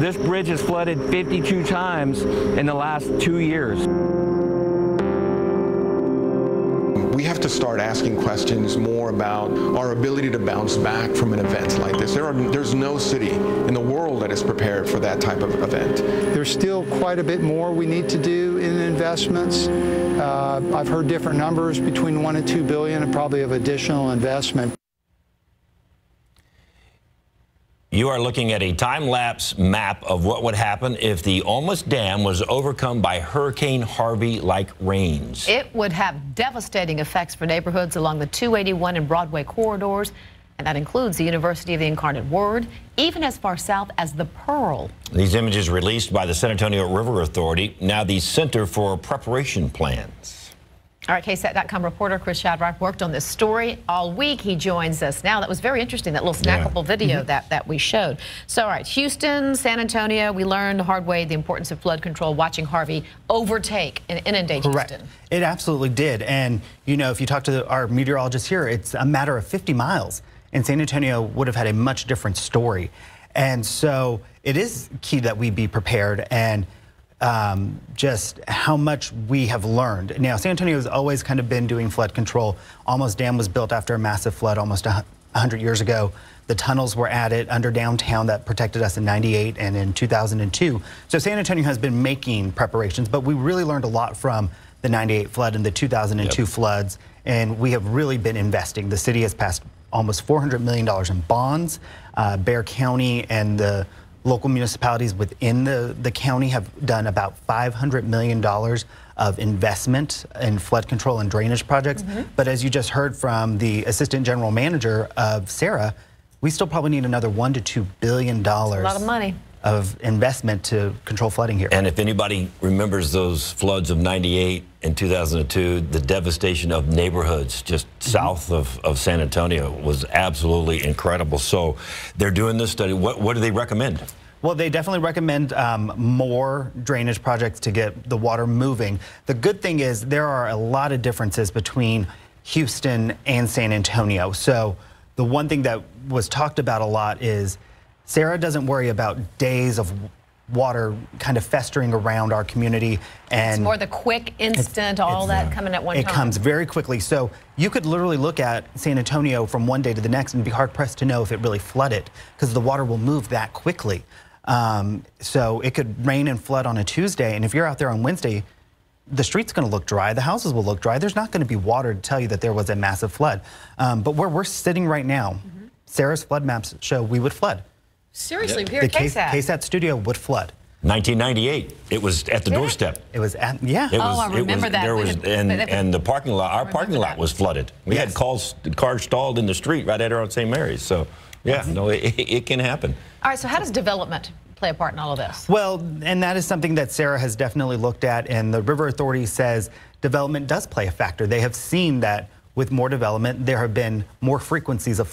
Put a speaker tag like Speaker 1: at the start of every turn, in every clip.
Speaker 1: This bridge has flooded 52 times in the last 2 years.
Speaker 2: We have to start asking questions more about our ability to bounce back from an event like this. There's no city in the world that is prepared for that type of event.
Speaker 3: There's still quite a bit more we need to do in investments. I've heard different numbers, between $1 and $2 billion, and probably of additional investment.
Speaker 4: You are looking at a time-lapse map of what would happen if the Olmus Dam was overcome by Hurricane Harvey-like rains.
Speaker 5: It would have devastating effects for neighborhoods along the 281 and Broadway corridors, and that includes the University of the Incarnate Word, even as far south as the Pearl.
Speaker 4: These images released by the San Antonio River Authority, now the Center for Preparation Plans.
Speaker 5: All right, KSAT.com reporter Chris Shadrack worked on this story all week. He joins us now. That was very interesting, that little snackable video that we showed. So, all right, Houston, San Antonio, we learned the hard way the importance of flood control, watching Harvey overtake and inundate Houston.
Speaker 6: It absolutely did. And, you know, if you talk to our meteorologists here, it's a matter of 50 miles. And San Antonio would have had a much different story. And so it is key that we be prepared, and just how much we have learned. Now, San Antonio has always kind of been doing flood control. Olmus Dam was built after a massive flood almost 100 years ago. The tunnels were added under downtown that protected us in '98 and in 2002. So San Antonio has been making preparations, but we really learned a lot from the '98 flood and the 2002 floods, and we have really been investing. The city has passed almost $400 million in bonds. Bexar County and the local municipalities within the county have done about $500 million of investment in flood control and drainage projects. But as you just heard from the assistant general manager of SARA, we still probably need another $1 to $2 billion.
Speaker 5: That's a lot of money.
Speaker 6: Of investment to control flooding here.
Speaker 4: And if anybody remembers those floods of '98 and 2002, the devastation of neighborhoods just south of San Antonio was absolutely incredible. So they're doing this study. What do they recommend?
Speaker 6: Well, they definitely recommend more drainage projects to get the water moving. The good thing is there are a lot of differences between Houston and San Antonio. So the one thing that was talked about a lot is SARA doesn't worry about days of water kind of festering around our community. And
Speaker 5: it's more the quick, instant, all that coming at one time.
Speaker 6: It comes very quickly. So you could literally look at San Antonio from one day to the next and be hard-pressed to know if it really flooded, because the water will move that quickly. So it could rain and flood on a Tuesday, and if you're out there on Wednesday, the street's going to look dry, the houses will look dry. There's not going to be water to tell you that there was a massive flood. But where we're sitting right now, SARA's flood maps show we would flood.
Speaker 5: Seriously, here at KSAT.
Speaker 6: KSAT studio would flood.
Speaker 4: 1998, it was at the doorstep.
Speaker 6: It was at,
Speaker 5: I remember that.
Speaker 4: There was, and the parking lot, our parking lot was flooded. We had cars stalled in the street right at around St. Mary's. So, yeah, no, it can happen.
Speaker 5: All right, so how does development play a part in all of this?
Speaker 6: Well, and that is something that SARA has definitely looked at, and the River Authority says development does play a factor. They have seen that with more development, there have been more frequencies of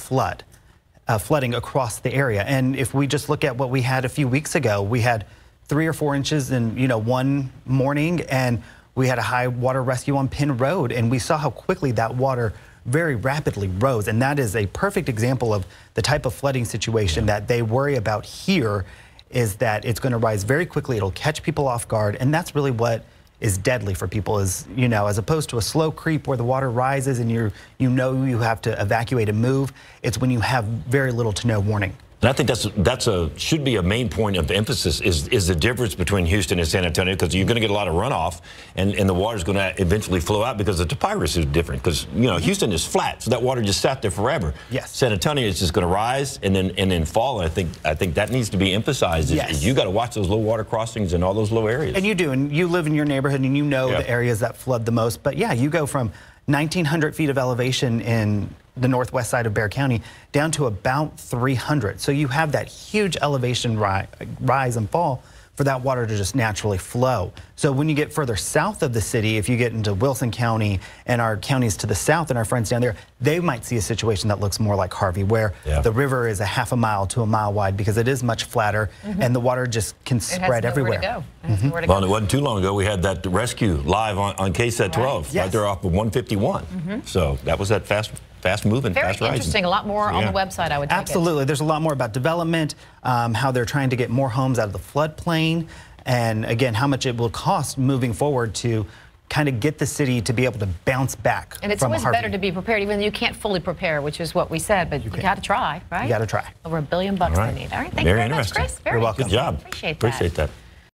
Speaker 6: flooding across the area. And if we just look at what we had a few weeks ago, we had 3 or 4 inches in one morning, and we had a high water rescue on Penn Road, and we saw how quickly that water very rapidly rose. And that is a perfect example of the type of flooding situation that they worry about here, is that it's going to rise very quickly. It'll catch people off guard, and that's really what is deadly for people, is, as opposed to a slow creep where the water rises and you have to evacuate and move. It's when you have very little to no warning.
Speaker 4: And I think should be a main point of emphasis is the difference between Houston and San Antonio, because you're going to get a lot of runoff, and the water's going to eventually flow out because the topography is different. Because Houston is flat, so that water just sat there forever.
Speaker 6: Yes.
Speaker 4: San Antonio is just going to rise and then fall, and I think that needs to be emphasized. Is you got to watch those low water crossings in all those low areas.
Speaker 6: And you do, and you live in your neighborhood, and you know the areas that flood the most. But yeah, you go from 1,900 feet of elevation in the northwest side of Bexar County down to about 300. So you have that huge elevation rise and fall for that water to just naturally flow. So when you get further south of the city, if you get into Wilson County and our counties to the south and our friends down there, they might see a situation that looks more like Harvey, where the river is a half a mile to a mile wide, because it is much flatter and the water just can spread everywhere.
Speaker 4: Well, it wasn't too long ago we had that rescue live on KSAT 12 right there off of 151. So that was that fast fast moving,
Speaker 5: Very
Speaker 4: fast rising.
Speaker 5: interesting. A lot more on the website, I would take
Speaker 6: Absolutely. There's a lot more about development, how they're trying to get more homes out of the floodplain, and again, how much it will cost moving forward to kind of get the city to be able to bounce back.
Speaker 5: And it's
Speaker 6: from
Speaker 5: always
Speaker 6: Harvey.
Speaker 5: better to be prepared, even though you can't fully prepare, which is what we said, but you got to try, right?
Speaker 6: You got to try.
Speaker 5: Over $1 billion
Speaker 4: All right.
Speaker 5: they need. All right, thank
Speaker 4: Very
Speaker 5: you very much,
Speaker 4: interesting.
Speaker 5: Chris. Very
Speaker 6: You're welcome.
Speaker 4: Good job.
Speaker 5: Appreciate that.
Speaker 4: Appreciate that.